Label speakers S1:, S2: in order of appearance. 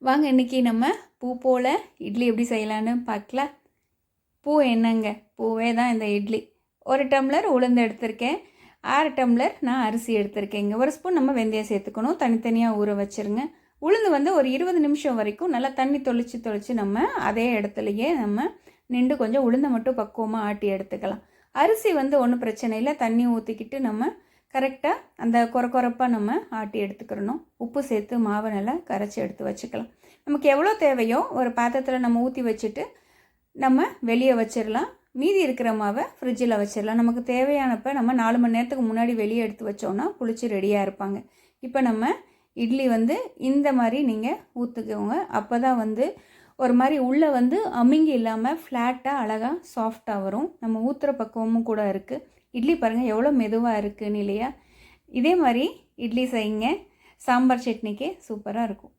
S1: வாங்க இன்றைக்கி நம்ம பூ போல் இட்லி எப்படி செய்யலான்னு பார்க்கலாம். பூ என்னங்க, பூவே தான் இந்த இட்லி. 1 டம்ளர் உளுந்து எடுத்திருக்கேன், 6 டம்ளர் நான் அரிசி எடுத்திருக்கேங்க. 1 ஸ்பூன் நம்ம வெந்தயம் சேர்த்துக்கணும், தனித்தனியாக ஊற வச்சுருங்க. உளுந்து வந்து ஒரு 20 நிமிஷம் வரைக்கும் நல்லா தண்ணி தொளிச்சு நம்ம அதே இடத்துலையே நம்ம நின்று கொஞ்சம் உளுந்தை மட்டும் பக்குவமாக ஆட்டி எடுத்துக்கலாம். அரிசி வந்து ஒன்றும் பிரச்சனை இல்லை, தண்ணி ஊற்றிக்கிட்டு நம்ம கரெக்டாக அந்த கொரப்பாக நம்ம ஆட்டி எடுத்துக்கிறணும். உப்பு சேர்த்து மாவை நல்லா கரைச்சி எடுத்து வச்சுக்கலாம். நமக்கு எவ்வளோ தேவையோ ஒரு பாத்திரத்தில் நம்ம ஊற்றி வச்சுட்டு நம்ம வெளியே வச்சிடலாம். மீதி இருக்கிற மாவை ஃப்ரிட்ஜில் வச்சிடலாம். நமக்கு தேவையானப்போ நம்ம 4 மணி நேரத்துக்கு முன்னாடி வெளியே எடுத்து வச்சோன்னா புளிச்சு ரெடியாக இருப்பாங்க. இப்போ நம்ம இட்லி வந்து இந்த மாதிரி நீங்கள் ஊற்றுக்கோங்க. அப்போ தான் வந்து ஒரு மாதிரி உள்ளே வந்து அமுங்கி இல்லாமல் ஃப்ளாட்டாக அழகாக சாஃப்டாக வரும். நம்ம ஊற்றுற பக்குவமும் கூட இருக்குது. இட்லி பாருங்கள் எவ்வளோ மெதுவாக இருக்குன்னு இல்லையா? இதே மாதிரி இட்லி செய்யுங்க, சாம்பார் சட்னிக்கு சூப்பராக இருக்கும்.